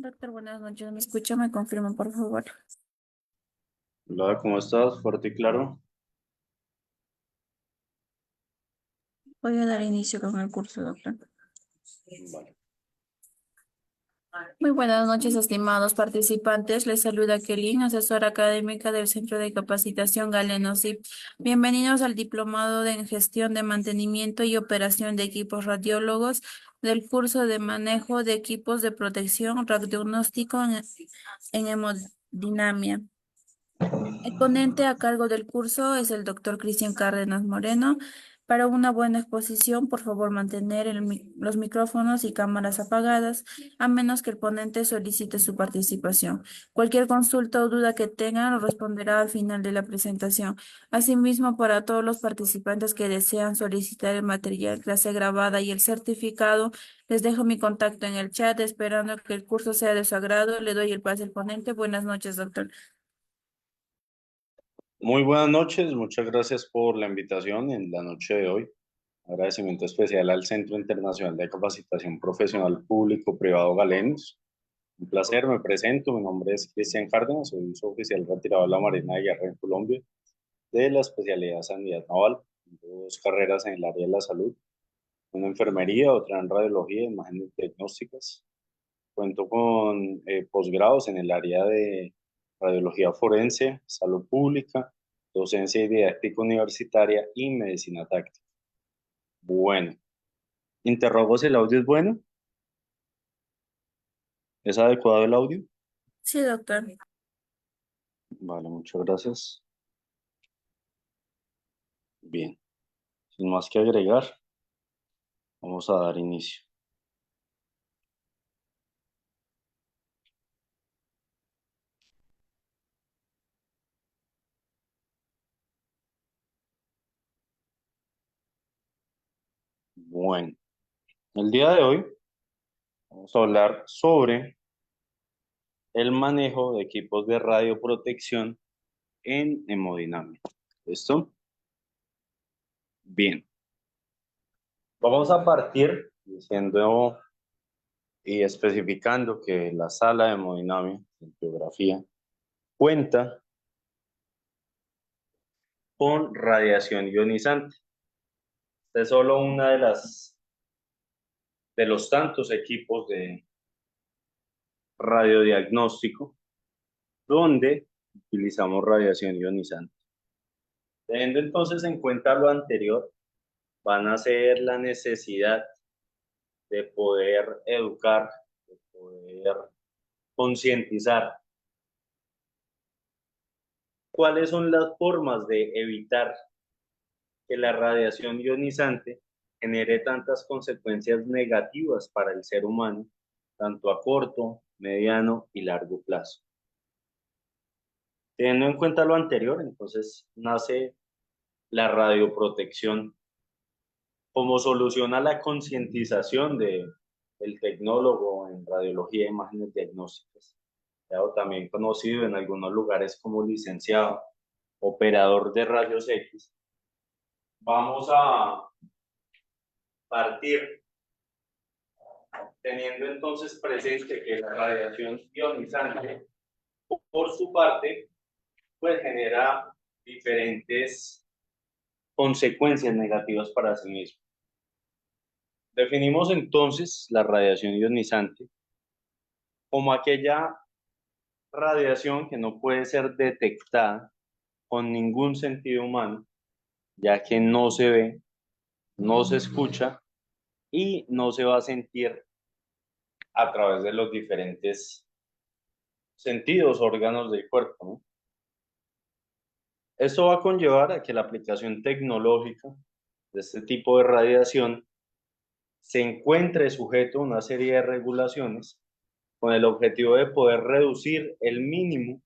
Doctor, buenas noches. ¿Me escucha? ¿Me confirma, por favor? Hola, ¿cómo estás? Fuerte y claro. Voy a dar inicio con el curso, doctor. Vale. Muy buenas noches, estimados participantes. Les saluda Kelly, asesora académica del Centro de Capacitación Galeno SIP. Bienvenidos al Diplomado de Gestión de Mantenimiento y Operación de Equipos Radiólogos del curso de Manejo de Equipos de Protección Radiognástico en Hemodinamia. El ponente a cargo del curso es el doctor Cristian Cárdenas Moreno. Para una buena exposición, por favor, mantener los micrófonos y cámaras apagadas, a menos que el ponente solicite su participación. Cualquier consulta o duda que tengan lo responderá al final de la presentación. Asimismo, para todos los participantes que desean solicitar el material, clase grabada y el certificado, les dejo mi contacto en el chat, esperando que el curso sea de su agrado. Le doy el pase al ponente. Buenas noches, doctor. Muy buenas noches, muchas gracias por la invitación en la noche de hoy. Agradecimiento especial al Centro Internacional de Capacitación Profesional Público Privado Galenos. Un placer, me presento, mi nombre es Cristian Cárdenas, soy oficial retirado de la Marina de Guerra en Colombia, de la especialidad Sanidad Naval, dos carreras en el área de la salud, una en enfermería, otra en radiología e imágenes diagnósticas. Cuento con posgrados en el área de radiología forense, salud pública, docencia y didáctica universitaria y medicina táctica. Bueno, interrogo si el audio es bueno. ¿Es adecuado el audio? Sí, doctor. Vale, muchas gracias. Bien, sin más que agregar, vamos a dar inicio. Bueno, el día de hoy vamos a hablar sobre el manejo de equipos de radioprotección en hemodinamia. ¿Listo? Bien. Vamos a partir diciendo y especificando que la sala de hemodinamia, en geografía, cuenta con radiación ionizante. Esta es solo una de los tantos equipos de radiodiagnóstico donde utilizamos radiación ionizante. Teniendo entonces en cuenta lo anterior, van a ser la necesidad de poder educar, de poder concientizar cuáles son las formas de evitar que la radiación ionizante genere tantas consecuencias negativas para el ser humano, tanto a corto, mediano y largo plazo. Teniendo en cuenta lo anterior, entonces nace la radioprotección como solución a la concientización del tecnólogo en radiología e imágenes diagnósticas, también conocido en algunos lugares como licenciado, operador de rayos X. Vamos a partir teniendo entonces presente que la radiación ionizante, por su parte, pues genera diferentes consecuencias negativas para sí mismo. Definimos entonces la radiación ionizante como aquella radiación que no puede ser detectada con ningún sentido humano, ya que no se ve, no se escucha y no se va a sentir a través de los diferentes sentidos, órganos del cuerpo, ¿no? Esto va a conllevar a que la aplicación tecnológica de este tipo de radiación se encuentre sujeto a una serie de regulaciones con el objetivo de poder reducir el mínimo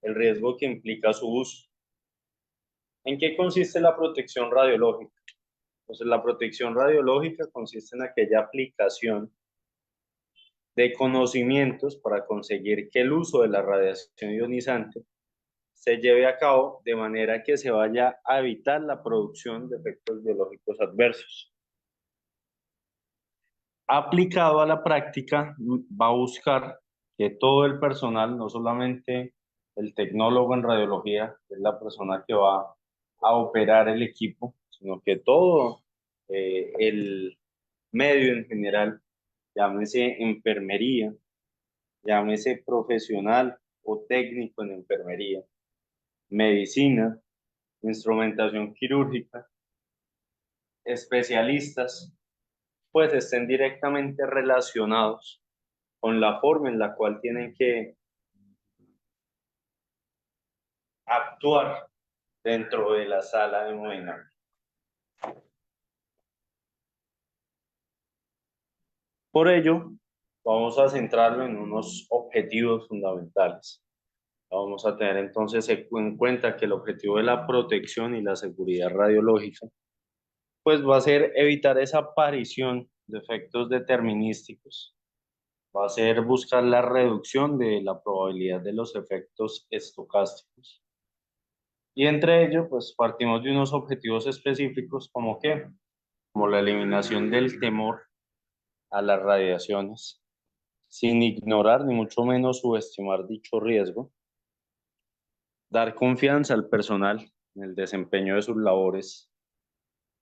el riesgo que implica su uso. ¿En qué consiste la protección radiológica? Entonces, la protección radiológica consiste en aquella aplicación de conocimientos para conseguir que el uso de la radiación ionizante se lleve a cabo de manera que se vaya a evitar la producción de efectos biológicos adversos. Aplicado a la práctica, va a buscar que todo el personal, no solamente el tecnólogo en radiología, que es la persona que va a operar el equipo, sino que todo el medio en general, llámese enfermería, llámese profesional o técnico en enfermería, medicina, instrumentación quirúrgica, especialistas, pues estén directamente relacionados con la forma en la cual tienen que actuar dentro de la sala de hemodinamia. Por ello, vamos a centrarlo en unos objetivos fundamentales. Vamos a tener entonces en cuenta que el objetivo de la protección y la seguridad radiológica, pues va a ser evitar esa aparición de efectos determinísticos, va a ser buscar la reducción de la probabilidad de los efectos estocásticos. Y entre ellos, pues partimos de unos objetivos específicos como que, como la eliminación del temor a las radiaciones, sin ignorar ni mucho menos subestimar dicho riesgo, dar confianza al personal en el desempeño de sus labores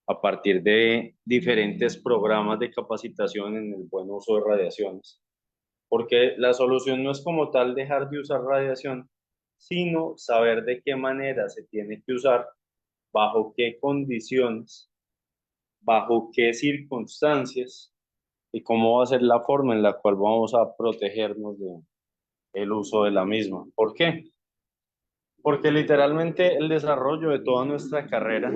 a partir de diferentes programas de capacitación en el buen uso de radiaciones, porque la solución no es como tal dejar de usar radiación, sino saber de qué manera se tiene que usar, bajo qué condiciones, bajo qué circunstancias y cómo va a ser la forma en la cual vamos a protegernos de el uso de la misma. ¿Por qué? Porque literalmente el desarrollo de toda nuestra carrera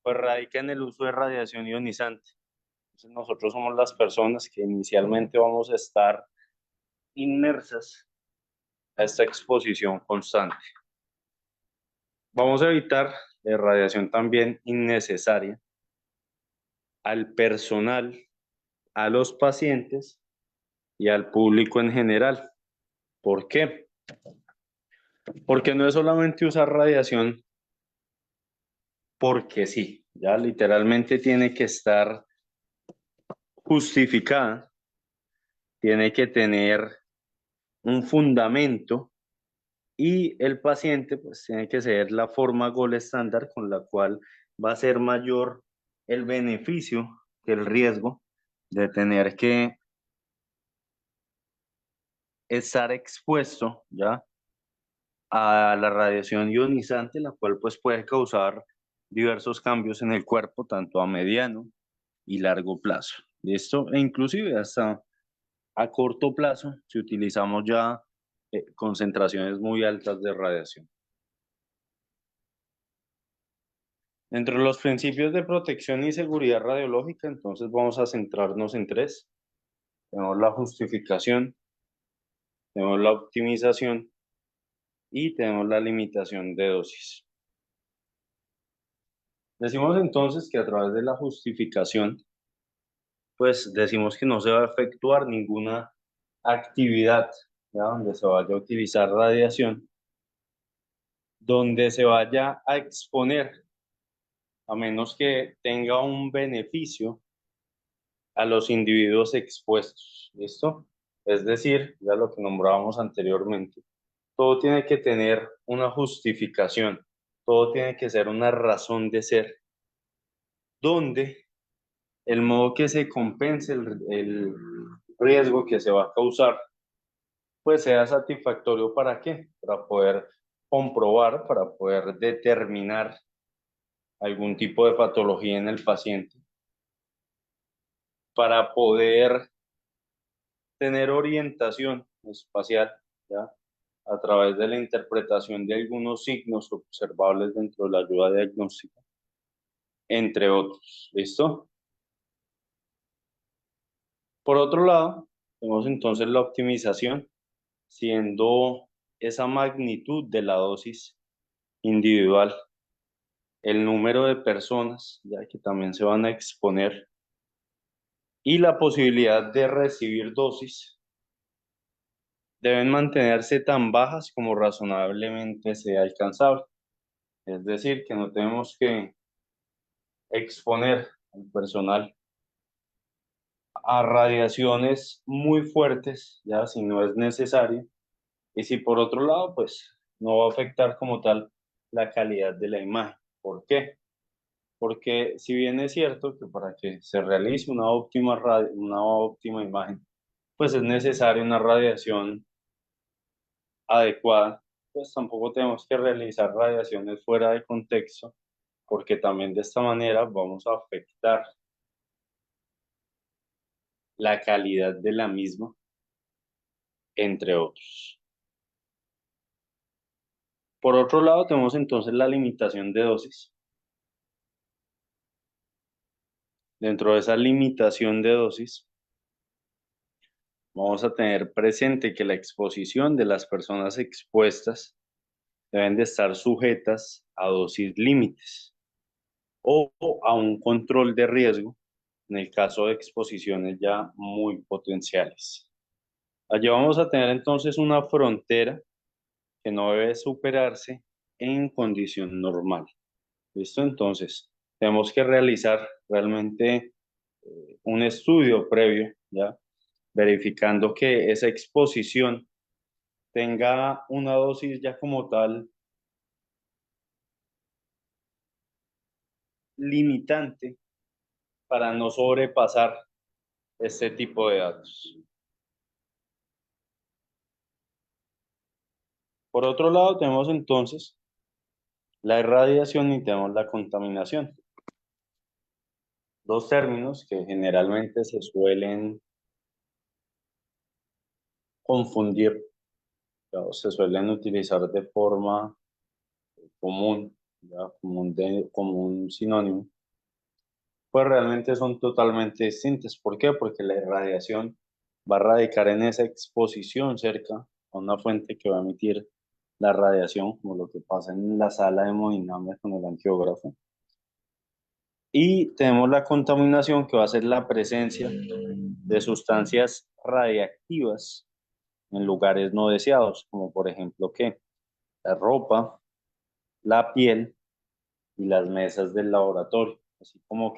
pues radica en el uso de radiación ionizante. Entonces nosotros somos las personas que inicialmente vamos a estar inmersas a esta exposición constante. Vamos a evitar la radiación también innecesaria al personal, a los pacientes y al público en general. ¿Por qué? Porque no es solamente usar radiación porque sí, ya literalmente tiene que estar justificada, tiene que tener un fundamento y el paciente pues tiene que ser la forma gold estándar con la cual va a ser mayor el beneficio que el riesgo de tener que estar expuesto ya a la radiación ionizante, la cual pues puede causar diversos cambios en el cuerpo, tanto a mediano y largo plazo. ¿Listo? E inclusive hasta a corto plazo, si utilizamos ya concentraciones muy altas de radiación. Dentro de los principios de protección y seguridad radiológica, entonces vamos a centrarnos en tres. Tenemos la justificación, tenemos la optimización y tenemos la limitación de dosis. Decimos entonces que a través de la justificación, pues decimos que no se va a efectuar ninguna actividad, ¿ya? Donde se vaya a utilizar radiación, donde se vaya a exponer, a menos que tenga un beneficio a los individuos expuestos. ¿Listo? Es decir, ya lo que nombrábamos anteriormente, todo tiene que tener una justificación, todo tiene que ser una razón de ser, donde el modo que se compense el riesgo que se va a causar, pues sea satisfactorio para qué, para poder comprobar, para poder determinar algún tipo de patología en el paciente, para poder tener orientación espacial, ¿ya? A través de la interpretación de algunos signos observables dentro de la ayuda diagnóstica, entre otros. ¿Listo? Por otro lado, tenemos entonces la optimización, siendo esa magnitud de la dosis individual, el número de personas, ya que también se van a exponer, y la posibilidad de recibir dosis deben mantenerse tan bajas como razonablemente sea alcanzable. Es decir, que no tenemos que exponer al personal a radiaciones muy fuertes, ya si no es necesario, y si por otro lado, pues no va a afectar como tal la calidad de la imagen. ¿Por qué? Porque si bien es cierto que para que se realice una óptima imagen, pues es necesaria una radiación adecuada, pues tampoco tenemos que realizar radiaciones fuera de contexto, porque también de esta manera vamos a afectar la calidad de la misma, entre otros. Por otro lado, tenemos entonces la limitación de dosis. Dentro de esa limitación de dosis, vamos a tener presente que la exposición de las personas expuestas deben de estar sujetas a dosis límites o a un control de riesgo en el caso de exposiciones ya muy potenciales. Allí vamos a tener entonces una frontera que no debe superarse en condición normal. ¿Listo? Entonces, tenemos que realizar realmente un estudio previo, ¿ya? Verificando que esa exposición tenga una dosis ya como tal limitante para no sobrepasar este tipo de datos. Por otro lado, tenemos entonces la irradiación y tenemos la contaminación. Dos términos que generalmente se suelen confundir, o se suelen utilizar de forma común, ¿ya? Como un sinónimo, pues realmente son totalmente distintas. ¿Por qué? Porque la irradiación va a radicar en esa exposición cerca a una fuente que va a emitir la radiación, como lo que pasa en la sala de hemodinamia con el angiógrafo. Y tenemos la contaminación, que va a ser la presencia de sustancias radiactivas en lugares no deseados, como por ejemplo que la ropa, la piel y las mesas del laboratorio, así como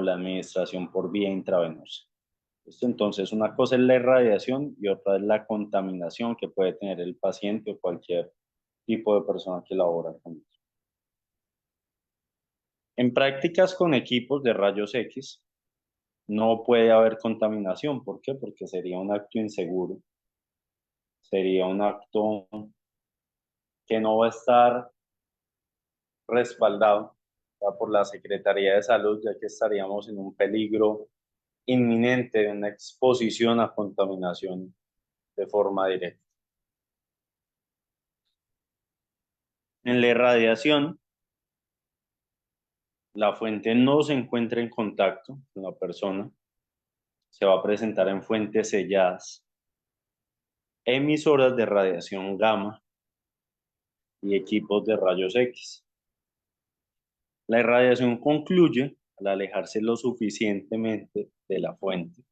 la administración por vía intravenosa. Esto entonces, una cosa es la irradiación y otra es la contaminación que puede tener el paciente o cualquier tipo de persona que labora con él. En prácticas con equipos de rayos X no puede haber contaminación. ¿Por qué? Porque sería un acto inseguro, sería un acto que no va a estar respaldado, ¿verdad? Por la Secretaría de Salud, ya que estaríamos en un peligro inminente de una exposición a contaminación de forma directa. En la irradiación, la fuente no se encuentra en contacto con la persona, se va a presentar en fuentes selladas, emisoras de radiación gamma y equipos de rayos X. La irradiación concluye al alejarse lo suficientemente de la fuente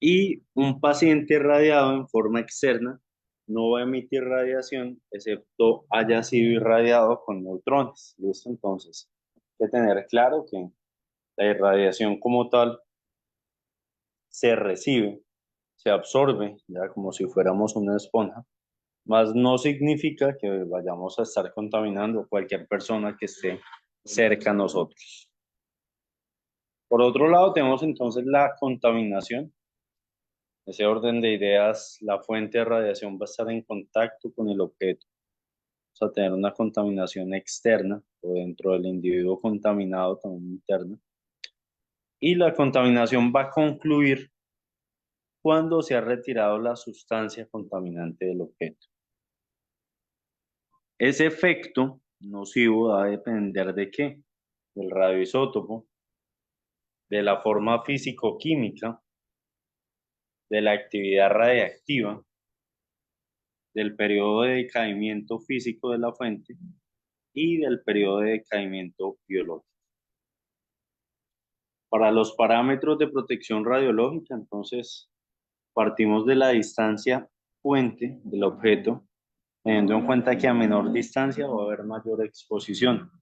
y un paciente irradiado en forma externa no va a emitir radiación excepto haya sido irradiado con neutrones. ¿Listo? Entonces, hay que tener claro que la irradiación como tal se recibe, se absorbe, ya como si fuéramos una esponja, más no significa que vayamos a estar contaminando a cualquier persona que esté cerca a nosotros. Por otro lado, tenemos entonces la contaminación. Ese orden de ideas, la fuente de radiación va a estar en contacto con el objeto. Vamos a tener una contaminación externa o dentro del individuo contaminado, también interna. Y la contaminación va a concluir cuando se ha retirado la sustancia contaminante del objeto. Ese efecto nocivo va a depender de qué, del radioisótopo, de la forma físico-química, de la actividad radiactiva, del periodo de decaimiento físico de la fuente y del periodo de decaimiento biológico. Para los parámetros de protección radiológica, entonces, partimos de la distancia fuente del objeto, teniendo en cuenta que a menor distancia va a haber mayor exposición.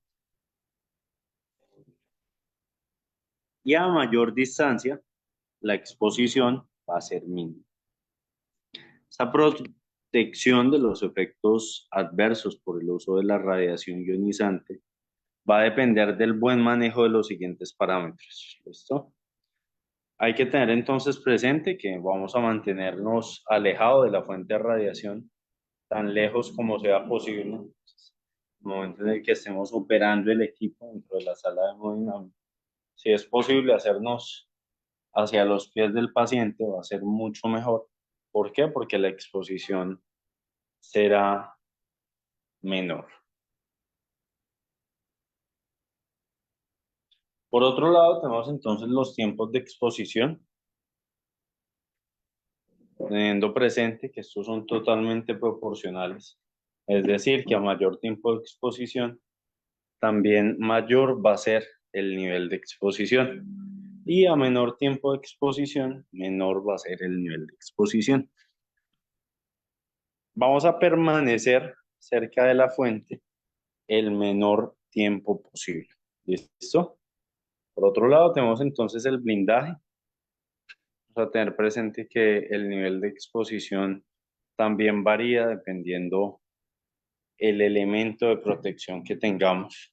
Y a mayor distancia, la exposición va a ser mínima. Esta protección de los efectos adversos por el uso de la radiación ionizante va a depender del buen manejo de los siguientes parámetros. ¿Listo? Hay que tener entonces presente que vamos a mantenernos alejados de la fuente de radiación tan lejos como sea posible. En el momento en el que estemos operando el equipo dentro de la sala de hemodinámica, si es posible hacernos hacia los pies del paciente, va a ser mucho mejor. ¿Por qué? Porque la exposición será menor. Por otro lado, tenemos entonces los tiempos de exposición, teniendo presente que estos son totalmente proporcionales. Es decir, que a mayor tiempo de exposición, también mayor va a ser el nivel de exposición. Y a menor tiempo de exposición, menor va a ser el nivel de exposición. Vamos a permanecer cerca de la fuente el menor tiempo posible. ¿Listo? Por otro lado, tenemos entonces el blindaje. Vamos a tener presente que el nivel de exposición también varía dependiendo el elemento de protección que tengamos.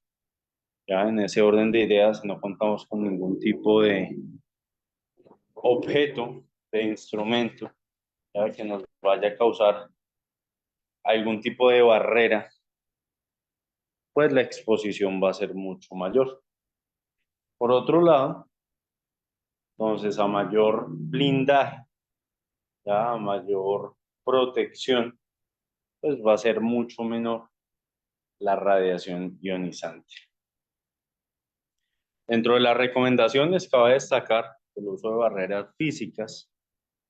Ya en ese orden de ideas, no contamos con ningún tipo de objeto, de instrumento, ya que nos vaya a causar algún tipo de barrera, pues la exposición va a ser mucho mayor. Por otro lado, entonces a mayor blindaje, ya a mayor protección, pues va a ser mucho menor la radiación ionizante. Dentro de las recomendaciones cabe destacar el uso de barreras físicas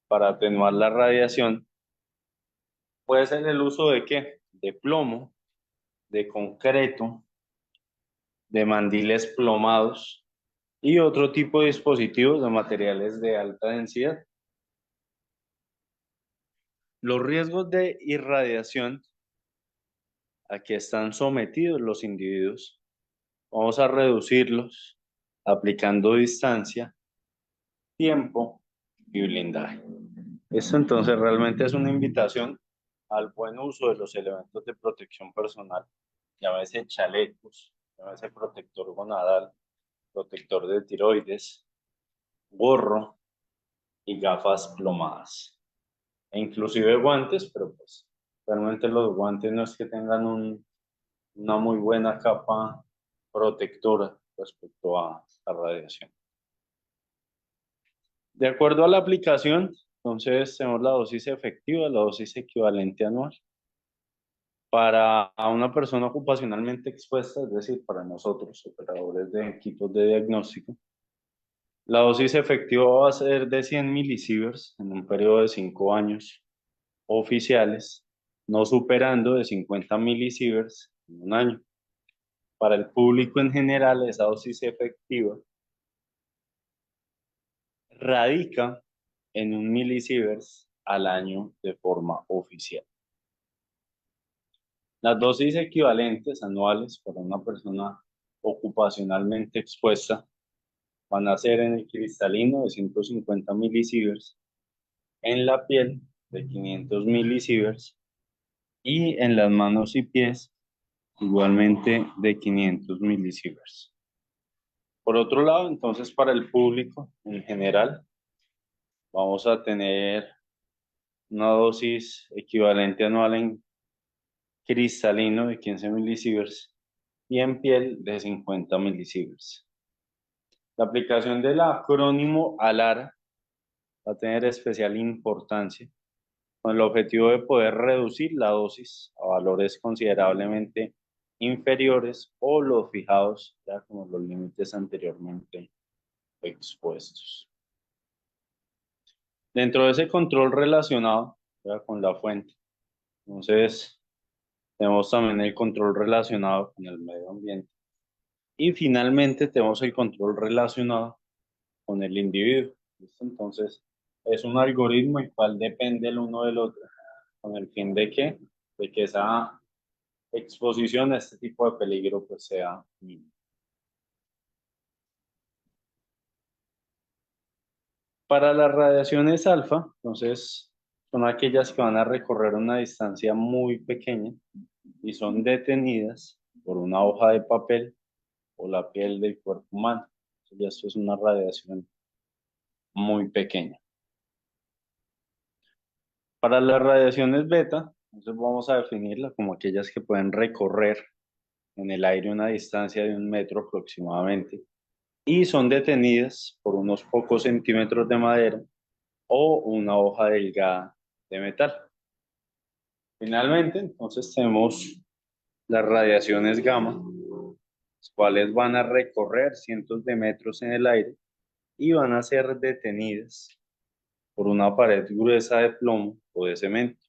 para atenuar la radiación. Puede ser el uso de ¿qué? De plomo, de concreto, de mandiles plomados y otro tipo de dispositivos de materiales de alta densidad. Los riesgos de irradiación a que están sometidos los individuos, vamos a reducirlos aplicando distancia, tiempo y blindaje. Esto entonces realmente es una invitación al buen uso de los elementos de protección personal, llámese chalecos, llámese protector gonadal, protector de tiroides, gorro y gafas plomadas. E inclusive guantes, pero pues realmente los guantes no es que tengan una muy buena capa protectora respecto a la radiación. De acuerdo a la aplicación, entonces tenemos la dosis efectiva, la dosis equivalente anual. Para una persona ocupacionalmente expuesta, es decir, para nosotros, operadores de equipos de diagnóstico, la dosis efectiva va a ser de 100 milisieverts en un periodo de 5 años oficiales, no superando de 50 milisieverts en un año. Para el público en general, esa dosis efectiva radica en 1 milisieverts al año de forma oficial. Las dosis equivalentes anuales para una persona ocupacionalmente expuesta van a ser en el cristalino de 150 milisieverts, en la piel de 500 milisieverts y en las manos y pies igualmente de 500 milisieverts. Por otro lado, entonces para el público en general, vamos a tener una dosis equivalente anual en cristalino de 15 milisieverts y en piel de 50 milisieverts. La aplicación del acrónimo ALARA va a tener especial importancia con el objetivo de poder reducir la dosis a valores considerablemente inferiores o los fijados ya como los límites anteriormente expuestos. Dentro de ese control relacionado ya con la fuente, entonces tenemos también el control relacionado con el medio ambiente y finalmente tenemos el control relacionado con el individuo. ¿Listo? Entonces es un algoritmo el cual depende el uno del otro con el fin de que esa exposición a este tipo de peligro pues sea mínima. Para las radiaciones alfa, entonces, son aquellas que van a recorrer una distancia muy pequeña y son detenidas por una hoja de papel o la piel del cuerpo humano. Entonces, ya esto es una radiación muy pequeña. Para las radiaciones beta, entonces vamos a definirlas como aquellas que pueden recorrer en el aire una distancia de 1 metro aproximadamente y son detenidas por unos pocos centímetros de madera o una hoja delgada de metal. Finalmente, entonces tenemos las radiaciones gamma, las cuales van a recorrer cientos de metros en el aire y van a ser detenidas por una pared gruesa de plomo o de cemento.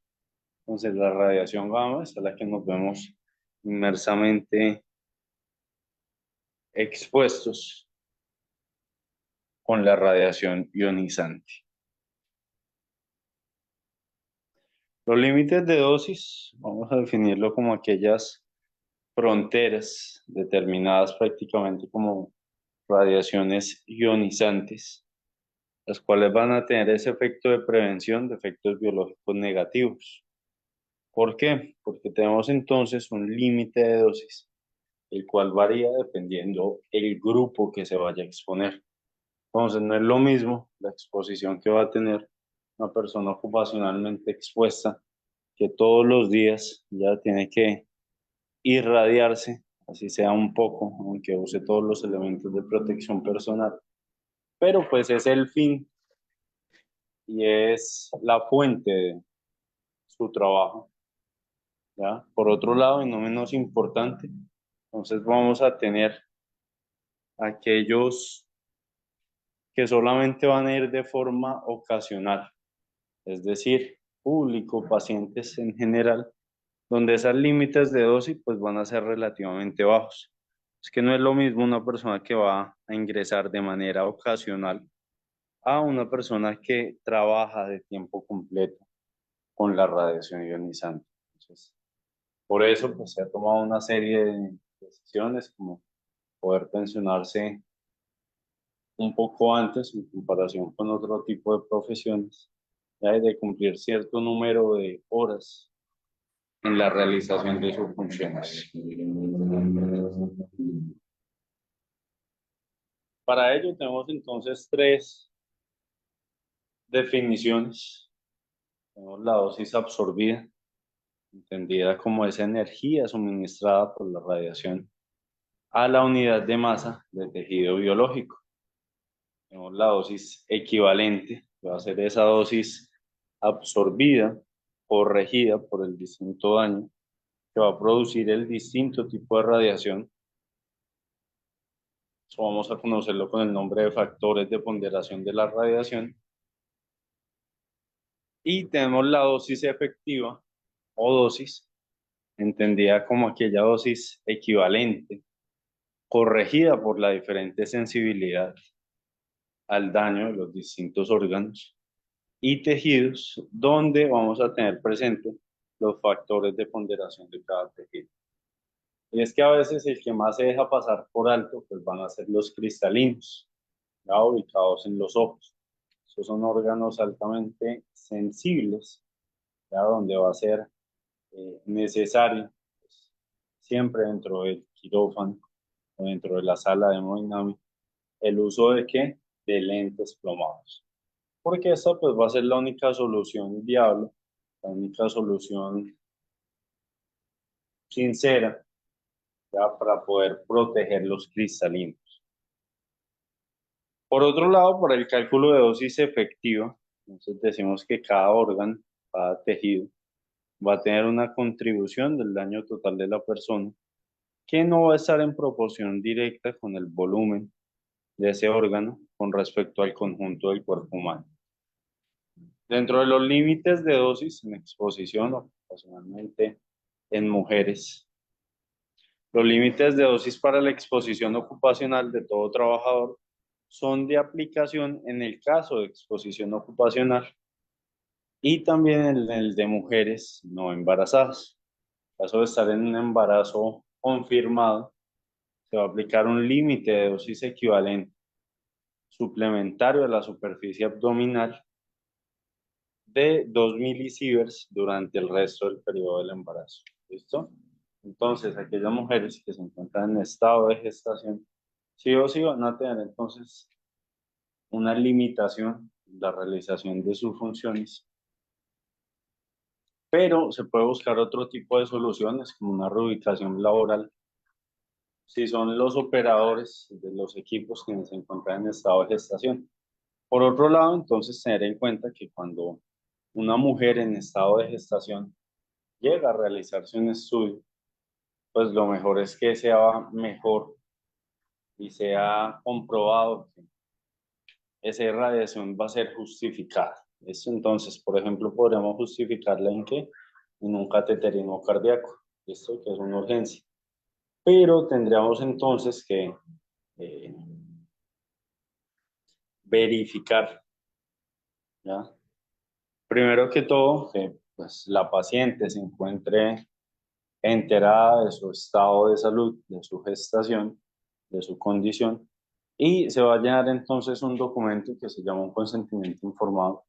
Entonces, la radiación gamma es a la que nos vemos inmersamente expuestos con la radiación ionizante. Los límites de dosis, vamos a definirlo como aquellas fronteras determinadas prácticamente como radiaciones ionizantes, las cuales van a tener ese efecto de prevención de efectos biológicos negativos. ¿Por qué? Porque tenemos entonces un límite de dosis, el cual varía dependiendo el grupo que se vaya a exponer. Entonces, no es lo mismo la exposición que va a tener una persona ocupacionalmente expuesta, que todos los días ya tiene que irradiarse, así sea un poco, aunque use todos los elementos de protección personal. Pero pues es el fin y es la fuente de su trabajo, ¿ya? Por otro lado, y no menos importante, entonces vamos a tener aquellos que solamente van a ir de forma ocasional, es decir, público, pacientes en general, donde esos límites de dosis pues van a ser relativamente bajos. Es que no es lo mismo una persona que va a ingresar de manera ocasional a una persona que trabaja de tiempo completo con la radiación ionizante. Entonces, por eso pues, se ha tomado una serie de decisiones como poder pensionarse un poco antes en comparación con otro tipo de profesiones, ya de cumplir cierto número de horas en la realización de sus funciones. Para ello tenemos entonces tres definiciones. Tenemos la dosis absorbida, entendida como esa energía suministrada por la radiación a la unidad de masa del tejido biológico. Tenemos la dosis equivalente, que va a ser esa dosis absorbida, corregida por el distinto daño que va a producir el distinto tipo de radiación. Eso vamos a conocerlo con el nombre de factores de ponderación de la radiación. Y tenemos la dosis efectiva o dosis, entendida como aquella dosis equivalente, corregida por la diferente sensibilidad al daño de los distintos órganos y tejidos, donde vamos a tener presente los factores de ponderación de cada tejido. Y es que a veces el que más se deja pasar por alto, pues van a ser los cristalinos, ya ubicados en los ojos. Esos son órganos altamente sensibles, ya donde va a ser necesario, pues, siempre dentro del quirófano o dentro de la sala de hemodinamia, el uso de qué? De lentes plomados. Porque esta pues va a ser la única solución viable, la única solución sincera, ya para poder proteger los cristalinos. Por otro lado, para el cálculo de dosis efectiva, entonces decimos que cada órgano, cada tejido, va a tener una contribución del daño total de la persona que no va a estar en proporción directa con el volumen de ese órgano con respecto al conjunto del cuerpo humano. Dentro de los límites de dosis en exposición, ocasionalmente en mujeres, los límites de dosis para la exposición ocupacional de todo trabajador son de aplicación en el caso de exposición ocupacional y también en el de mujeres no embarazadas. En caso de estar en un embarazo confirmado, se va a aplicar un límite de dosis equivalente suplementario a la superficie abdominal de 2 milisieverts durante el resto del periodo del embarazo. ¿Listo? Entonces, aquellas mujeres que se encuentran en estado de gestación, sí o sí van a tener entonces una limitación en la realización de sus funciones, pero se puede buscar otro tipo de soluciones como una reubicación laboral si son los operadores de los equipos que se encuentran en estado de gestación. Por otro lado, entonces tener en cuenta que cuando una mujer en estado de gestación llega a realizarse un estudio, pues lo mejor es que sea mejor y sea comprobado que esa irradiación va a ser justificada. Esto entonces, por ejemplo, podríamos justificarla en qué? En un cateterismo cardíaco, esto que es una urgencia. Pero tendríamos entonces que eh, verificar, ¿ya? Primero que todo, que pues, la paciente se encuentre enterada de su estado de salud, de su gestación, de su condición, y se va a llenar entonces un documento que se llama un consentimiento informado,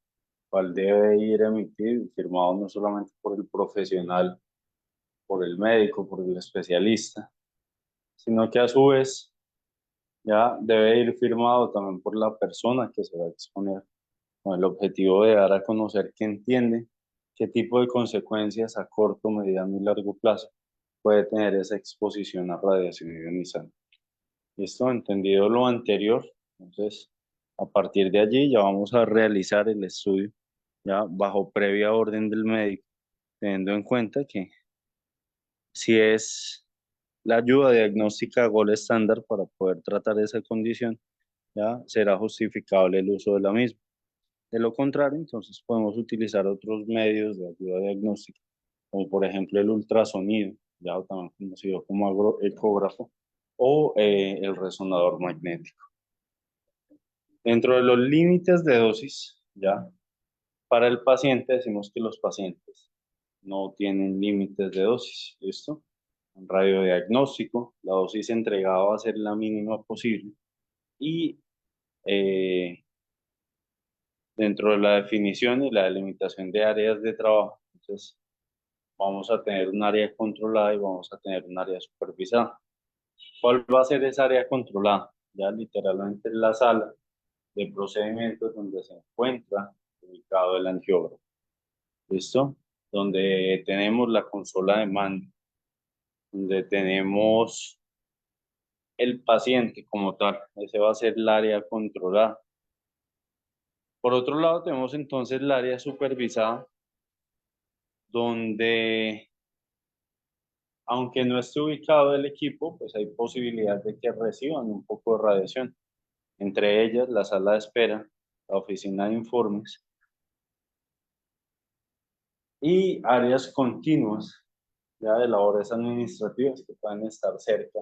cual debe ir emitido y firmado no solamente por el profesional, por el médico, por el especialista, sino que a su vez ya debe ir firmado también por la persona que se va a exponer, con el objetivo de dar a conocer que entiende qué tipo de consecuencias a corto, mediano y largo plazo puede tener esa exposición a radiación ionizante. Listo, entendido lo anterior, entonces a partir de allí ya vamos a realizar el estudio ya bajo previa orden del médico, teniendo en cuenta que si es la ayuda diagnóstica gold estándar para poder tratar esa condición, ya será justificable el uso de la misma. De lo contrario, entonces podemos utilizar otros medios de ayuda diagnóstica, como por ejemplo el ultrasonido, ya también conocido como ecógrafo, o el resonador magnético. Dentro de los límites de dosis, ya para el paciente decimos que los pacientes no tienen límites de dosis, ¿listo? En radiodiagnóstico, la dosis entregada va a ser la mínima posible y eh, dentro de la definición y la delimitación de áreas de trabajo, entonces vamos a tener un área controlada y vamos a tener un área supervisada. ¿Cuál va a ser esa área controlada? Ya literalmente en la sala de procedimientos donde se encuentra ubicado el angiógrafo. ¿Listo? Donde tenemos la consola de mando, donde tenemos el paciente como tal. Ese va a ser el área controlada. Por otro lado, tenemos entonces el área supervisada, donde, aunque no esté ubicado el equipo, pues hay posibilidad de que reciban un poco de radiación. Entre ellas, la sala de espera, la oficina de informes y áreas continuas ya de labores administrativas que pueden estar cerca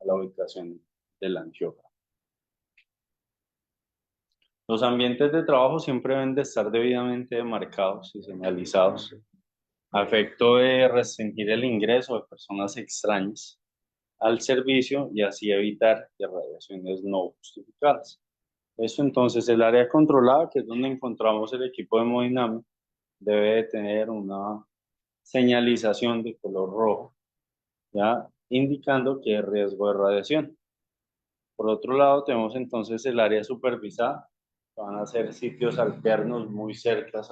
a la ubicación del angiógrafo. Los ambientes de trabajo siempre deben de estar debidamente demarcados y señalizados a efecto de restringir el ingreso de personas extrañas al servicio y así evitar radiaciones no justificadas. Eso entonces, el área controlada, que es donde encontramos el equipo de hemodinamia, debe de tener una señalización de color rojo, ya indicando que hay riesgo de radiación. Por otro lado, tenemos entonces el área supervisada, van a ser sitios alternos muy cercanos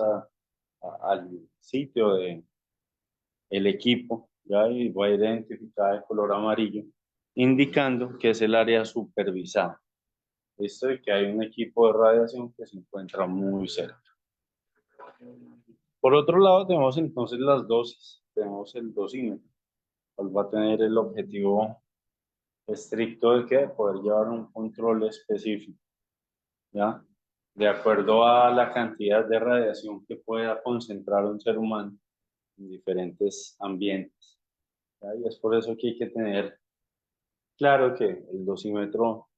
al sitio de el equipo, ya y va identificada de color amarillo, indicando que es el área supervisada. Esto y que hay un equipo de radiación que se encuentra muy cerca. Por otro lado, tenemos entonces las dosis. Tenemos el dosímetro, cual va a tener el objetivo estricto de que poder llevar un control específico, ¿ya? De acuerdo a la cantidad de radiación que pueda concentrar un ser humano en diferentes ambientes, ¿ya? Y es por eso que hay que tener claro que el dosímetro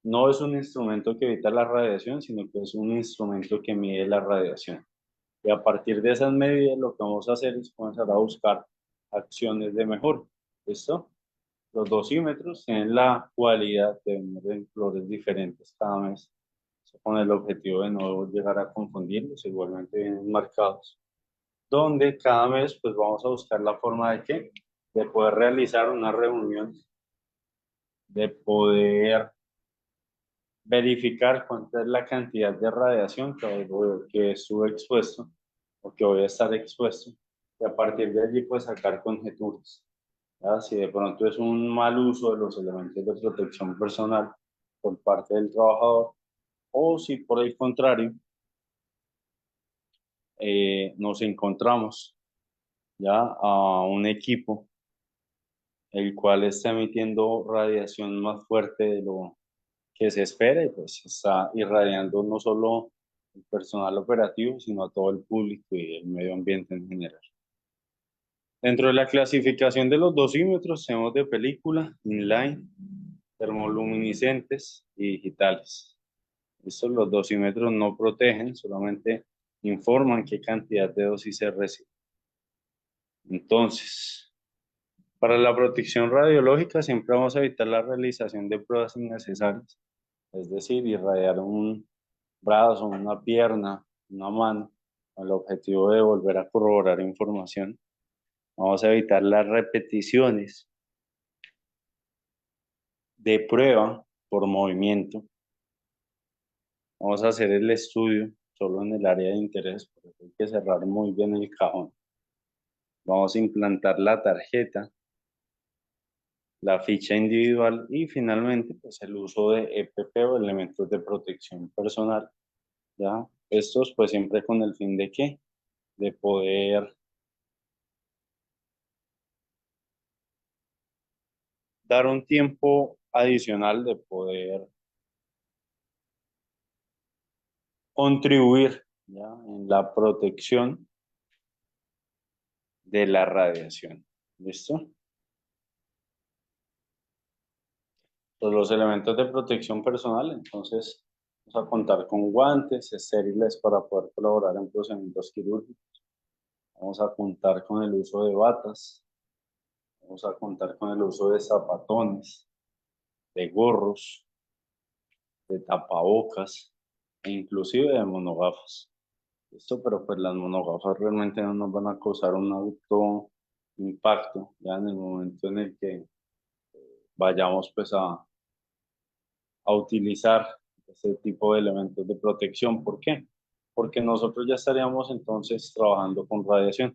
no es un instrumento que evita la radiación, sino que es un instrumento que mide la radiación. Y a partir de esas medidas, lo que vamos a hacer es comenzar a buscar acciones de mejora. ¿Listo? Los dosímetros tienen la cualidad de medir en colores diferentes cada mes con el objetivo de no llegar a confundirlos, igualmente vienen marcados, donde cada mes pues vamos a buscar la forma de que de poder realizar una reunión, de poder verificar cuánta es la cantidad de radiación que estuve expuesto o que voy a estar expuesto, y a partir de allí pues sacar conjeturas. ¿Ya? Si de pronto es un mal uso de los elementos de protección personal por parte del trabajador, o si por el contrario nos encontramos ya a un equipo el cual está emitiendo radiación más fuerte de lo que se espera, y pues está irradiando no solo el personal operativo, sino a todo el público y el medio ambiente en general. Dentro de la clasificación de los dosímetros tenemos de película, inline, termoluminiscentes y digitales. Estos los dosímetros no protegen, solamente informan qué cantidad de dosis se recibe. Entonces, para la protección radiológica siempre vamos a evitar la realización de pruebas innecesarias, es decir, irradiar un brazo, una pierna, una mano, con el objetivo de volver a corroborar información. Vamos a evitar las repeticiones de prueba por movimiento. Vamos a hacer el estudio solo en el área de interés, porque hay que cerrar muy bien el cajón. Vamos a implantar la tarjeta, la ficha individual y finalmente pues el uso de EPP o elementos de protección personal. ¿Ya? Estos pues siempre con el fin de ¿qué? De poder dar un tiempo adicional, de poder contribuir, ¿ya? En la protección de la radiación. ¿Listo? Pues los elementos de protección personal, entonces vamos a contar con guantes estériles para poder colaborar en procedimientos quirúrgicos. Vamos a contar con el uso de batas. Vamos a contar con el uso de zapatones, de gorros, de tapabocas e inclusive de monogafas. Esto, pero pues las monogafas realmente no nos van a causar un alto impacto ya en el momento en el que vayamos pues a utilizar ese tipo de elementos de protección. ¿Por qué? Porque nosotros ya estaríamos entonces trabajando con radiación.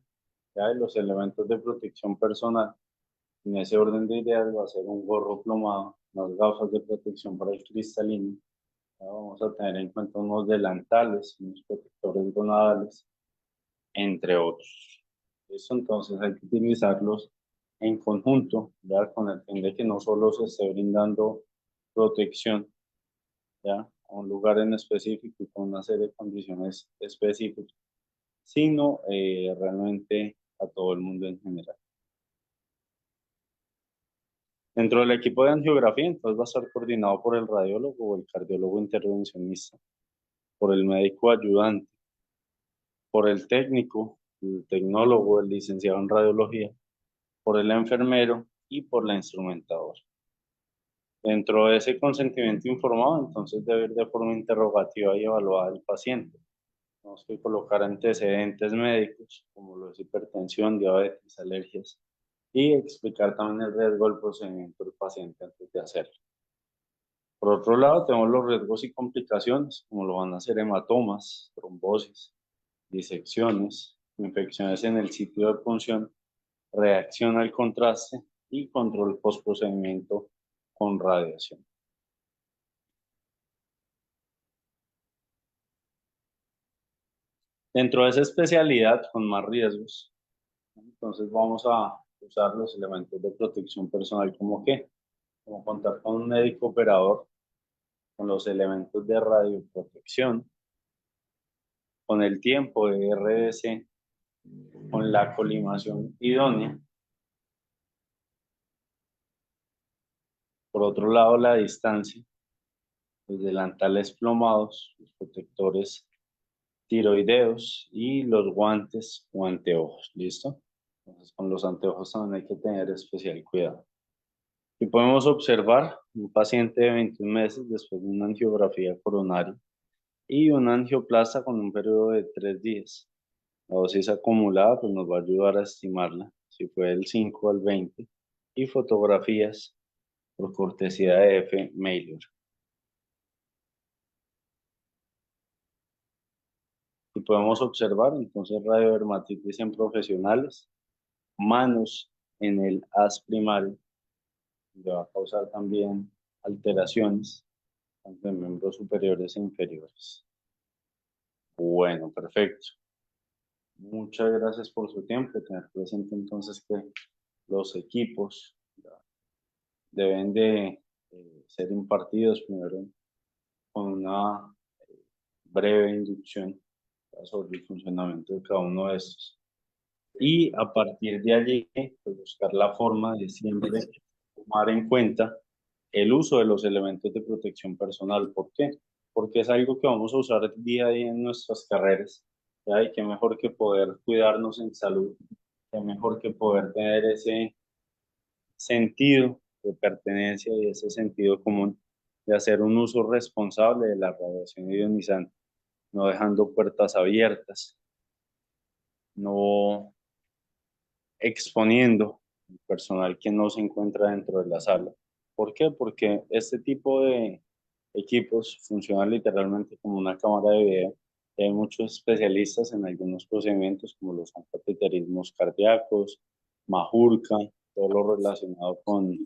Ya, y los elementos de protección personal, en ese orden de ideas, va a ser un gorro plomado, unas gafas de protección para el cristalino. Ya vamos a tener en cuenta unos delantales, unos protectores gonadales, entre otros. Eso entonces hay que utilizarlos en conjunto, ¿ya? Con el fin de que no solo se esté brindando protección, ¿ya? A un lugar en específico y con una serie de condiciones específicas, sino realmente a todo el mundo en general. Dentro del equipo de angiografía, entonces va a estar coordinado por el radiólogo o el cardiólogo intervencionista, por el médico ayudante, por el técnico, el tecnólogo, el licenciado en radiología, por el enfermero y por la instrumentadora. Dentro de ese consentimiento informado, entonces debe ir de forma interrogativa y evaluada el paciente. Tenemos que colocar antecedentes médicos, como lo es hipertensión, diabetes, alergias, y explicar también el riesgo del procedimiento del paciente antes de hacerlo. Por otro lado, tenemos los riesgos y complicaciones, como lo van a ser hematomas, trombosis, disecciones, infecciones en el sitio de punción, reacción al contraste y control postprocedimiento con radiación. Dentro de esa especialidad con más riesgos, entonces vamos a usar los elementos de protección personal como qué, como contar con un médico operador, con los elementos de radioprotección, con el tiempo de RDC, con la colimación idónea. Por otro lado, la distancia, los delantales plomados, los protectores tiroideos y los guantes o anteojos. ¿Listo? Entonces, con los anteojos también hay que tener especial cuidado. Y podemos observar un paciente de 21 meses después de una angiografía coronaria y una angioplasta con un periodo de 3 días. La dosis acumulada pues, nos va a ayudar a estimarla, si fue del 5 al 20, y fotografías por cortesía de F. Mailer. Y podemos observar entonces radiodermatitis en profesionales, manos en el haz primario, que va a causar también alteraciones tanto en miembros superiores e inferiores. Bueno, perfecto. Muchas gracias por su tiempo. Tener presente entonces que los equipos deben de ser impartidos primero con una breve inducción sobre el funcionamiento de cada uno de estos. Y a partir de allí, pues, buscar la forma de siempre tomar en cuenta el uso de los elementos de protección personal. ¿Por qué? Porque es algo que vamos a usar día a día en nuestras carreras. ¿Ya? Y qué mejor que poder cuidarnos en salud, qué mejor que poder tener ese sentido de pertenencia y ese sentido común de hacer un uso responsable de la radiación ionizante, no dejando puertas abiertas, no exponiendo el personal que no se encuentra dentro de la sala. ¿Por qué? Porque este tipo de equipos funcionan literalmente como una cámara de video. Hay muchos especialistas en algunos procedimientos como los cateterismos cardíacos, Majurca, todo lo relacionado con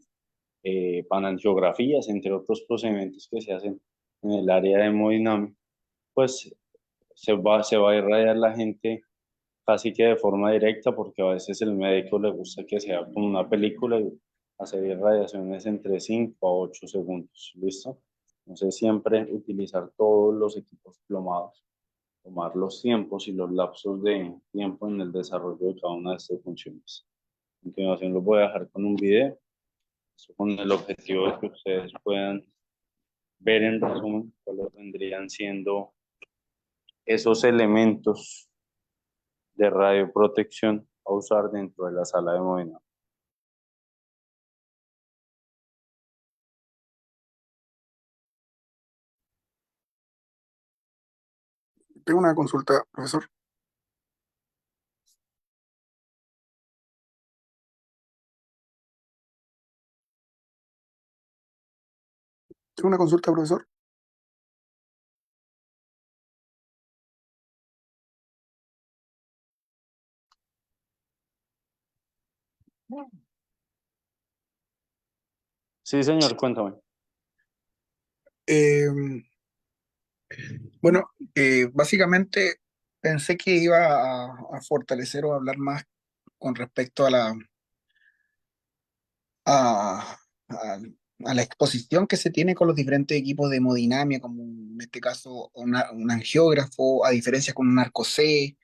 panangiografías, entre otros procedimientos que se hacen en el área de hemodinamia. Pues se va a irradiar la gente casi que de forma directa, porque a veces el médico le gusta que sea como una película y hacer irradiaciones entre 5 a 8 segundos. ¿Listo? Entonces siempre utilizar todos los equipos plomados, tomar los tiempos y los lapsos de tiempo en el desarrollo de cada una de estas funciones. A continuación los voy a dejar con un video, eso con el objetivo de que ustedes puedan ver en resumen cuáles vendrían siendo esos elementos de radioprotección a usar dentro de la sala de movimiento. Tengo una consulta, profesor. Tengo una consulta, profesor. Sí, señor, cuéntame. Eh, bueno, básicamente pensé que iba a fortalecer o a hablar más con respecto a, a- a la exposición que se tiene con los diferentes equipos de hemodinamia, como en este caso un angiógrafo, a diferencia con un arco C,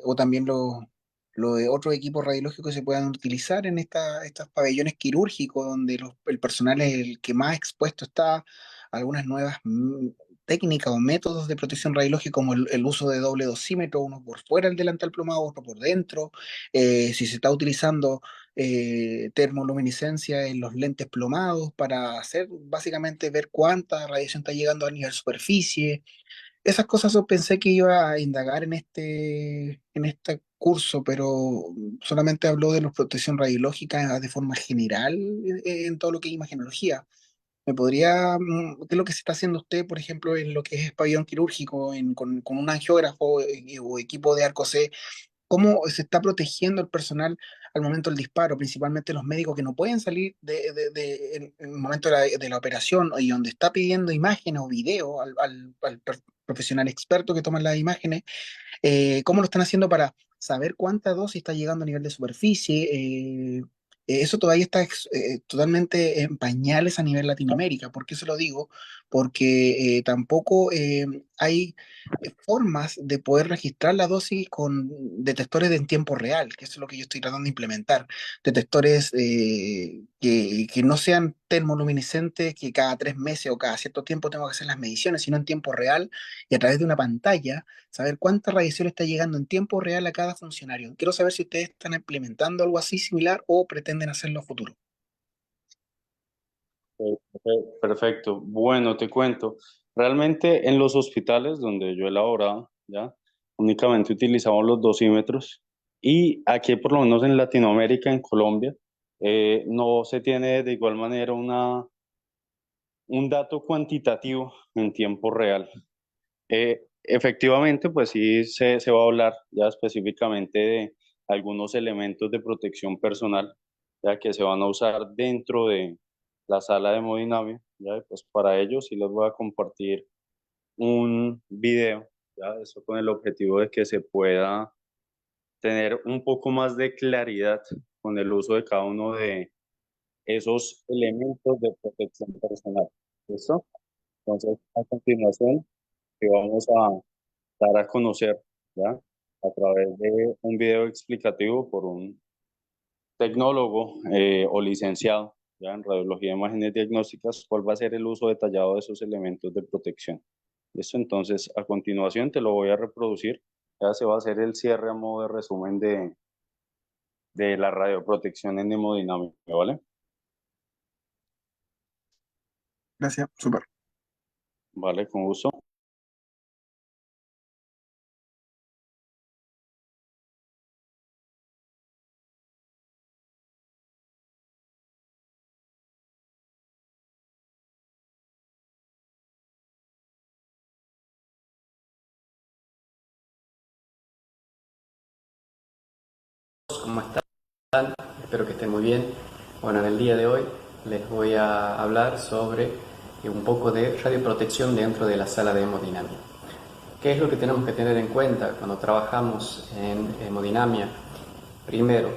o también lo de otros equipos radiológicos que se puedan utilizar en estos pabellones quirúrgicos, donde el personal es el que más expuesto está a algunas nuevas técnicas o métodos de protección radiológica, como el uso de doble dosímetro, uno por fuera del delantal plomado, otro por dentro, si se está utilizando termoluminiscencia en los lentes plomados para hacer básicamente ver cuánta radiación está llegando a nivel superficie. Esas cosas yo pensé que iba a indagar en este curso, pero solamente habló de la protección radiológica de forma general en todo lo que es imagenología. ¿Me podría, qué es lo que se está haciendo usted, por ejemplo, en lo que es pabellón quirúrgico, con un angiógrafo o equipo de arco C? ¿Cómo se está protegiendo el personal al momento del disparo, principalmente los médicos que no pueden salir en el momento de la operación y donde está pidiendo imágenes o video al profesional experto que toma las imágenes? ¿Cómo lo están haciendo para saber cuánta dosis está llegando a nivel de superficie? Eso todavía está totalmente en pañales a nivel Latinoamérica. ¿Por qué se lo digo? Porque tampoco hay formas de poder registrar la dosis con detectores en tiempo real, que eso es lo que yo estoy tratando de implementar. Detectores que no sean termoluminiscentes, que cada 3 meses o cada cierto tiempo tengo que hacer las mediciones, sino en tiempo real y a través de una pantalla saber cuánta radiación está llegando en tiempo real a cada funcionario. Quiero saber si ustedes están implementando algo así similar o pretenden hacerlo a futuro. Perfecto. Bueno, te cuento. Realmente en los hospitales donde yo he laborado, ¿ya? Únicamente utilizamos los dosímetros y aquí, por lo menos en Latinoamérica, en Colombia, no se tiene de igual manera un dato cuantitativo en tiempo real. Efectivamente, pues sí se va a hablar ya específicamente de algunos elementos de protección personal, ya que se van a usar dentro de la sala de hemodinamia, ya, pues para ello sí les voy a compartir un video, ya, eso con el objetivo de que se pueda tener un poco más de claridad con el uso de cada uno de esos elementos de protección personal. ¿Listo? Entonces, a continuación, que vamos a dar a conocer, ¿ya? A través de un video explicativo por un tecnólogo o licenciado, ¿ya? En radiología de imágenes diagnósticas, cuál va a ser el uso detallado de esos elementos de protección. Listo, entonces a continuación te lo voy a reproducir. Ya se va a hacer el cierre a modo de resumen de la radioprotección en hemodinámica, ¿vale? Gracias, súper. Vale, con gusto. ¿Cómo están? Espero que estén muy bien. Bueno, en el día de hoy les voy a hablar sobre un poco de radioprotección dentro de la sala de hemodinamia. ¿Qué es lo que tenemos que tener en cuenta cuando trabajamos en hemodinamia? Primero,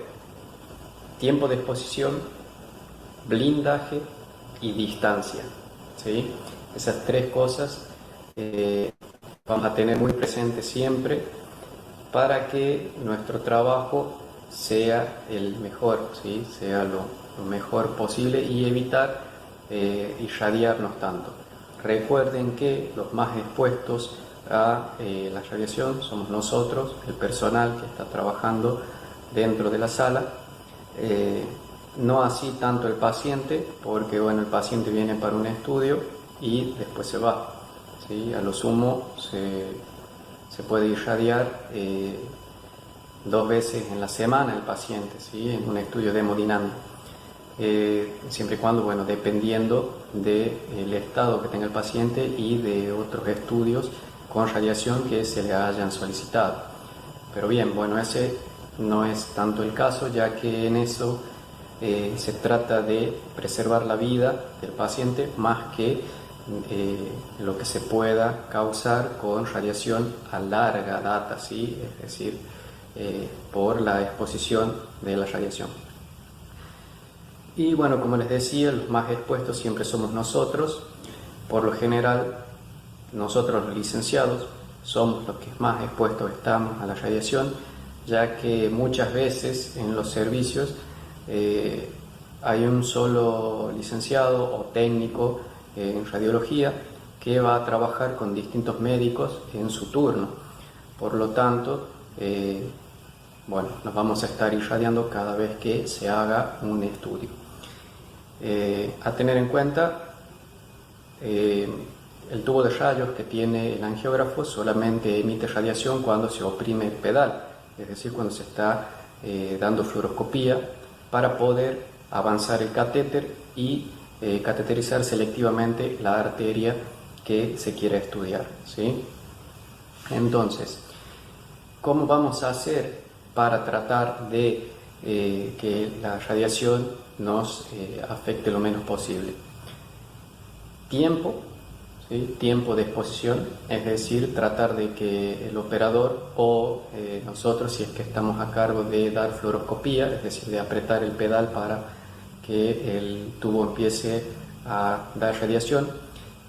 tiempo de exposición, blindaje y distancia, ¿sí? Esas tres cosas vamos a tener muy presentes siempre para que nuestro trabajo sea el mejor, ¿sí? Sea lo mejor posible y evitar irradiarnos tanto. Recuerden que los más expuestos a la radiación somos nosotros, el personal que está trabajando dentro de la sala, no así tanto el paciente, porque bueno, el paciente viene para un estudio y después se va, ¿sí? A lo sumo se puede irradiar 2 veces en la semana el paciente, ¿sí? En un estudio de hemodinámica, siempre y cuando, bueno, dependiendo del estado que tenga el paciente y de otros estudios con radiación que se le hayan solicitado. Pero bien, bueno, ese no es tanto el caso, ya que en eso se trata de preservar la vida del paciente más que lo que se pueda causar con radiación a larga data, ¿sí? Es decir, por la exposición de la radiación. Y bueno, como les decía, los más expuestos siempre somos nosotros. Por lo general, nosotros los licenciados somos los que más expuestos estamos a la radiación, ya que muchas veces en los servicios hay un solo licenciado o técnico en radiología que va a trabajar con distintos médicos en su turno. Por lo tanto, bueno, nos vamos a estar irradiando cada vez que se haga un estudio. A tener en cuenta, el tubo de rayos que tiene el angiógrafo solamente emite radiación cuando se oprime el pedal, es decir, cuando se está dando fluoroscopía para poder avanzar el catéter y cateterizar selectivamente la arteria que se quiere estudiar, ¿sí? Entonces, ¿cómo vamos a hacer para tratar de que la radiación nos afecte lo menos posible? Tiempo, ¿sí? Tiempo de exposición, es decir, tratar de que el operador o nosotros, si es que estamos a cargo de dar fluoroscopía, es decir, de apretar el pedal para que el tubo empiece a dar radiación,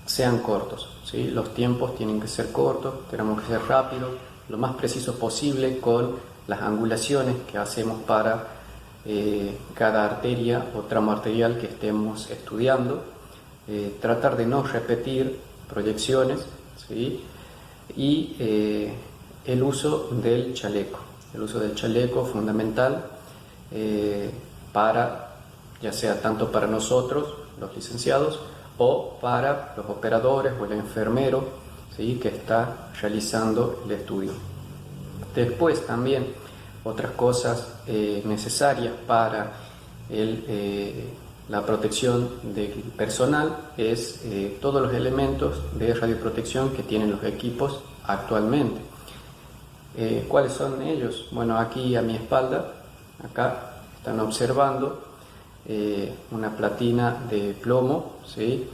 sean cortos, ¿sí? Los tiempos tienen que ser cortos, tenemos que ser rápidos, lo más preciso posible con las angulaciones que hacemos para cada arteria o tramo arterial que estemos estudiando. Tratar de no repetir proyecciones, ¿sí? Y el uso del chaleco. El uso del chaleco fundamental para, ya sea tanto para nosotros, los licenciados, o para los operadores o el enfermero, ¿sí?, que está realizando el estudio. Después también otras cosas necesarias para la protección del personal es todos los elementos de radioprotección que tienen los equipos actualmente. ¿Cuáles son ellos? Bueno, aquí a mi espalda, acá están observando una platina de plomo, ¿sí?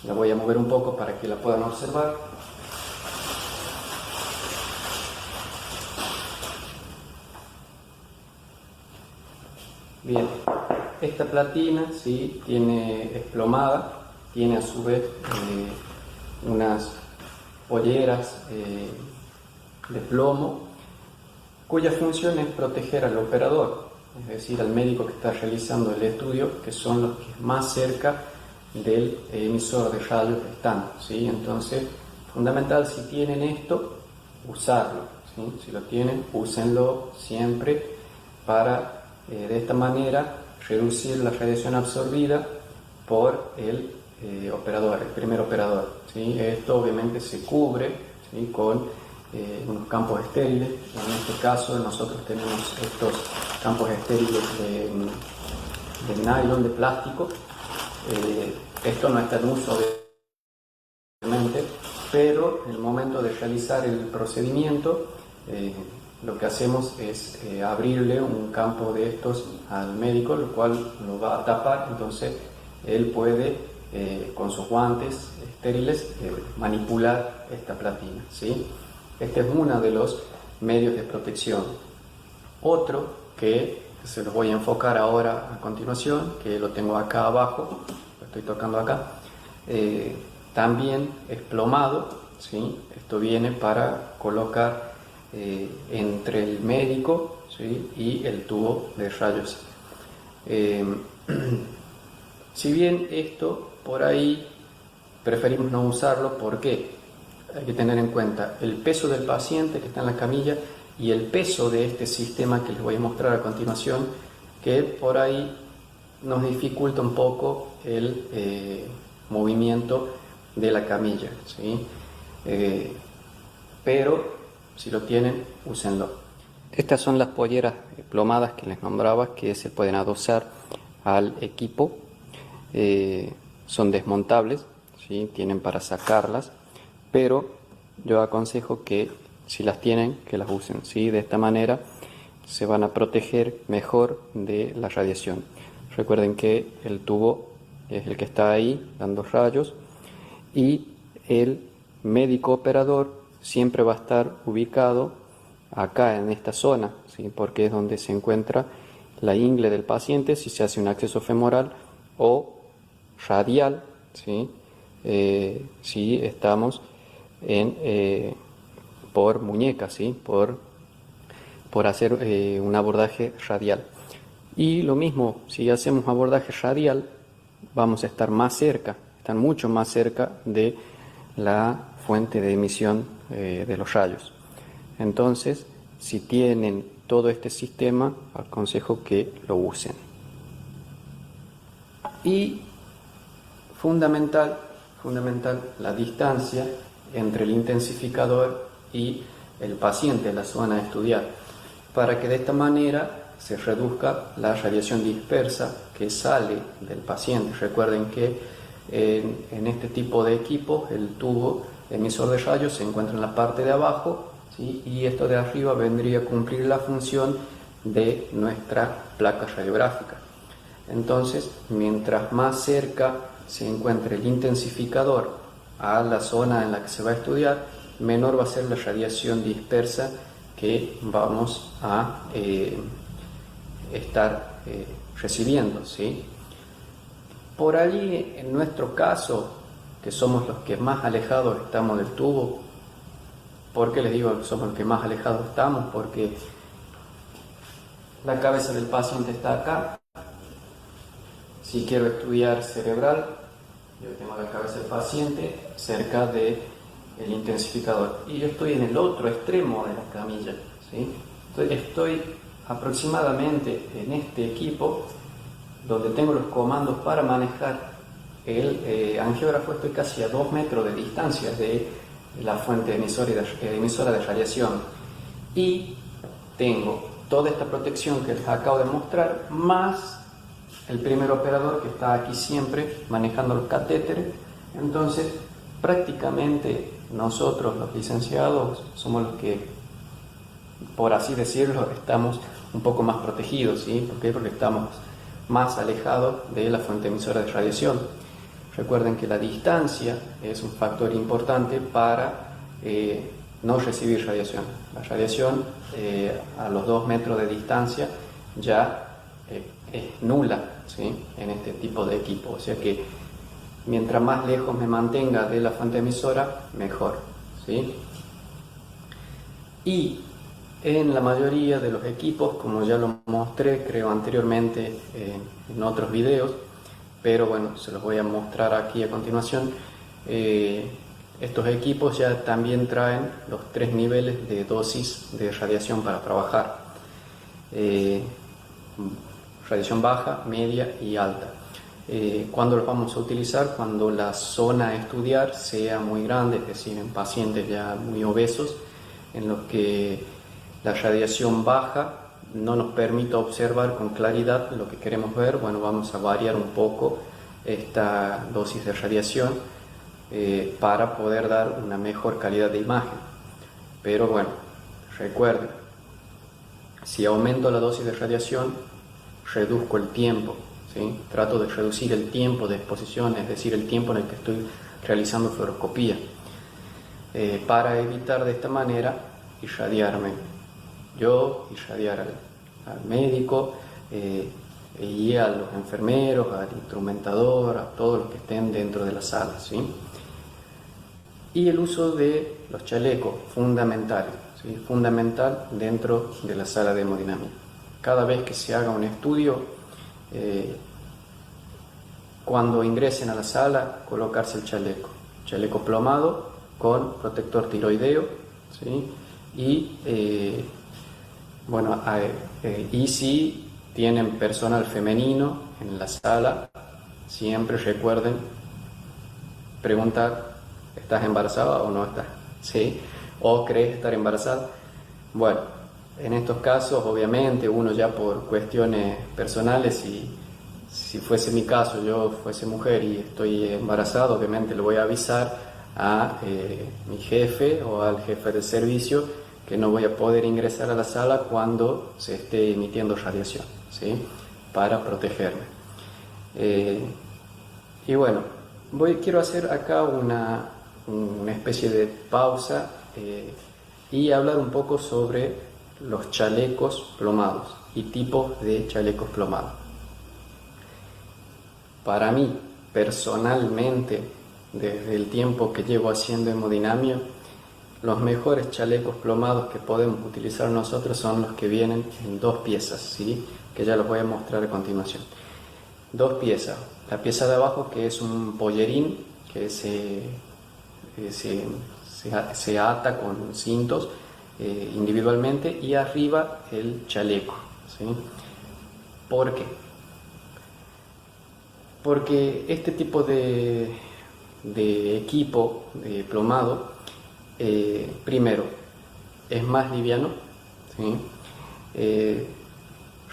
La voy a mover un poco para que la puedan observar. Bien, esta platina, ¿sí?, es plomada, tiene a su vez unas polleras de plomo, cuya función es proteger al operador, es decir, al médico que está realizando el estudio, que son los que más cerca del emisor de rayos están, ¿sí? Entonces, fundamental, si tienen esto, usarlo, ¿sí? Si lo tienen, úsenlo siempre para, de esta manera, reducir la radiación absorbida por el operador, el primer operador, ¿sí? Esto obviamente se cubre, ¿sí?, con unos campos estériles. En este caso nosotros tenemos estos campos estériles de nylon, de plástico. Esto no está en uso obviamente, pero en el momento de realizar el procedimiento lo que hacemos es abrirle un campo de estos al médico, lo cual lo va a tapar, entonces él puede con sus guantes estériles manipular esta platina, ¿sí? Este es uno de los medios de protección. Otro que se los voy a enfocar ahora a continuación, que lo tengo acá abajo, lo estoy tocando acá, también es plomado, ¿sí? Esto viene para colocar entre el médico, ¿sí?, y el tubo de rayos. Si bien esto por ahí preferimos no usarlo, ¿por qué? Hay que tener en cuenta el peso del paciente que está en la camilla y el peso de este sistema que les voy a mostrar a continuación, que por ahí nos dificulta un poco el movimiento de la camilla, ¿sí? Pero si lo tienen, úsenlo. Estas son las polleras plomadas que les nombraba, que se pueden adosar al equipo. Son desmontables, ¿sí?, tienen para sacarlas, pero yo aconsejo que si las tienen, que las usen, ¿sí? De esta manera se van a proteger mejor de la radiación. Recuerden que el tubo es el que está ahí dando rayos y el médico operador siempre va a estar ubicado acá en esta zona, ¿sí?, porque es donde se encuentra la ingle del paciente si se hace un acceso femoral, o radial, ¿sí?, si estamos por muñeca, ¿sí?, por hacer un abordaje radial. Y lo mismo, si hacemos abordaje radial, vamos a estar más cerca, están mucho más cerca de la fuente de emisión de los rayos. Entonces, si tienen todo este sistema, aconsejo que lo usen. Y fundamental la distancia entre el intensificador y el paciente en la zona a estudiar, para que de esta manera se reduzca la radiación dispersa que sale del paciente. Recuerden que en este tipo de equipos el tubo emisor de rayos se encuentra en la parte de abajo, ¿sí?, y esto de arriba vendría a cumplir la función de nuestra placa radiográfica. Entonces, mientras más cerca se encuentre el intensificador a la zona en la que se va a estudiar, menor va a ser la radiación dispersa que vamos a estar recibiendo, ¿sí? Por allí, en nuestro caso, que somos los que más alejados estamos del tubo. ¿Por qué les digo que somos los que más alejados estamos? Porque la cabeza del paciente está acá. Si quiero estudiar cerebral, yo tengo la cabeza del paciente cerca del intensificador y yo estoy en el otro extremo de la camilla, ¿sí? Entonces estoy aproximadamente en este equipo donde tengo los comandos para manejar el angiógrafo estoy casi a 2 metros de distancia de la fuente emisora de radiación y tengo toda esta protección que les acabo de mostrar, más el primer operador que está aquí siempre manejando los catéteres. Entonces, prácticamente nosotros los licenciados somos los que, por así decirlo, estamos un poco más protegidos, ¿sí? ¿Por qué? Porque estamos más alejados de la fuente emisora de radiación. Recuerden que la distancia es un factor importante para no recibir radiación. La radiación a los 2 metros de distancia ya es nula, ¿sí? En este tipo de equipo. O sea que mientras más lejos me mantenga de la fuente emisora, mejor, ¿sí? Y en la mayoría de los equipos, como ya lo mostré creo anteriormente en otros videos, pero bueno, se los voy a mostrar aquí a continuación, estos equipos ya también traen los 3 niveles de dosis de radiación para trabajar. Radiación baja, media y alta. ¿Cuándo los vamos a utilizar? Cuando la zona a estudiar sea muy grande, es decir, en pacientes ya muy obesos, en los que la radiación baja no nos permite observar con claridad lo que queremos ver. Bueno, vamos a variar un poco esta dosis de radiación para poder dar una mejor calidad de imagen. Pero bueno, recuerden, si aumento la dosis de radiación, reduzco el tiempo, ¿sí? Trato de reducir el tiempo de exposición, es decir, el tiempo en el que estoy realizando fluoroscopía, para evitar de esta manera irradiarme yo, irradiar al médico y a los enfermeros, al instrumentador, a todos los que estén dentro de la sala, ¿sí? Y el uso de los chalecos, fundamental, ¿sí? Fundamental dentro de la sala de hemodinamia. Cada vez que se haga un estudio, cuando ingresen a la sala, colocarse el chaleco plomado con protector tiroideo, ¿sí? Y bueno, y si tienen personal femenino en la sala, siempre recuerden preguntar: ¿estás embarazada o no estás? ¿Sí? ¿O crees estar embarazada? Bueno, en estos casos, obviamente, uno ya por cuestiones personales, si fuese mi caso, yo fuese mujer y estoy embarazada, obviamente le voy a avisar a mi jefe o al jefe de servicio que no voy a poder ingresar a la sala cuando se esté emitiendo radiación, ¿sí? Para protegerme. Y bueno, quiero hacer acá una especie de pausa y hablar un poco sobre los chalecos plomados y tipos de chalecos plomados. Para mí, personalmente, desde el tiempo que llevo haciendo hemodinamia, los mejores chalecos plomados que podemos utilizar nosotros son los que vienen en 2 piezas, ¿sí? Que ya los voy a mostrar a continuación. 2 piezas. La pieza de abajo, que es un pollerín que se ata con cintos individualmente, y arriba el chaleco, ¿sí? ¿Por qué? Porque este tipo de equipo plomado, primero, es más liviano, ¿sí?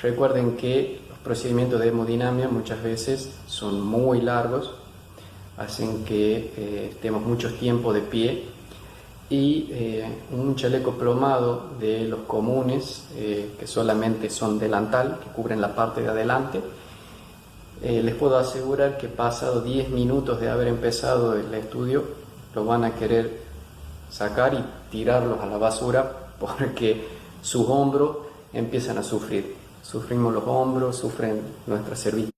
Recuerden que los procedimientos de hemodinamia muchas veces son muy largos, hacen que estemos mucho tiempo de pie, y un chaleco plomado de los comunes, que solamente son delantal, que cubren la parte de adelante, les puedo asegurar que pasado 10 minutos de haber empezado el estudio, lo van a querer sacar y tirarlos a la basura, porque sus hombros empiezan a sufrir. Sufrimos los hombros, sufren nuestras cervicales.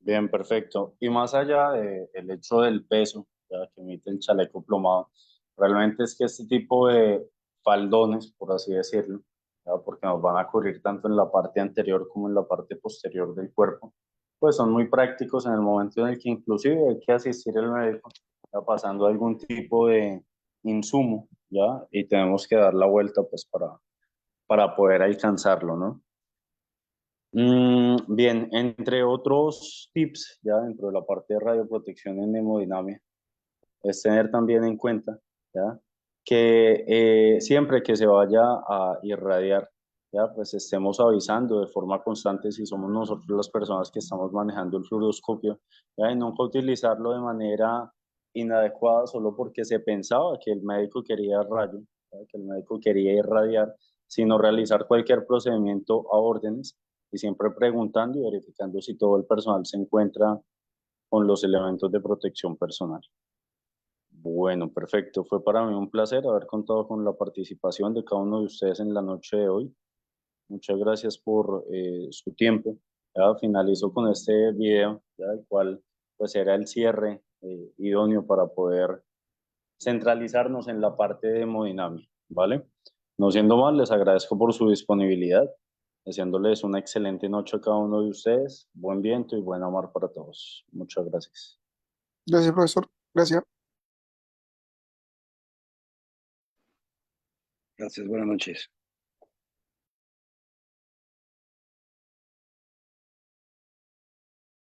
Bien, perfecto. Y más allá del hecho del peso, ya que emite el chaleco plomado, realmente es que este tipo de faldones, por así decirlo, ya, porque nos van a cubrir tanto en la parte anterior como en la parte posterior del cuerpo, pues son muy prácticos en el momento en el que inclusive hay que asistir al médico, ya pasando algún tipo insumo, ¿ya? Y tenemos que dar la vuelta pues para poder alcanzarlo, ¿no? Bien, entre otros tips, ya dentro de la parte de radioprotección en hemodinamia, es tener también en cuenta, ¿ya? Que siempre que se vaya a irradiar, ¿ya? Pues estemos avisando de forma constante si somos nosotros las personas que estamos manejando el fluoroscopio, ¿ya? Y nunca utilizarlo de manera inadecuada solo porque se pensaba que el médico quería rayo, ¿ya? Que el médico quería irradiar, sino realizar cualquier procedimiento a órdenes y siempre preguntando y verificando si todo el personal se encuentra con los elementos de protección personal. Bueno, perfecto. Fue para mí un placer haber contado con la participación de cada uno de ustedes en la noche de hoy. Muchas gracias por su tiempo. Ya finalizo con este video, ya, el cual pues era el cierre idóneo para poder centralizarnos en la parte de hemodinamia, ¿vale? No siendo más, les agradezco por su disponibilidad, deseándoles una excelente noche a cada uno de ustedes, buen viento y buena mar para todos. Muchas gracias. Gracias, profesor. Gracias. Gracias, buenas noches.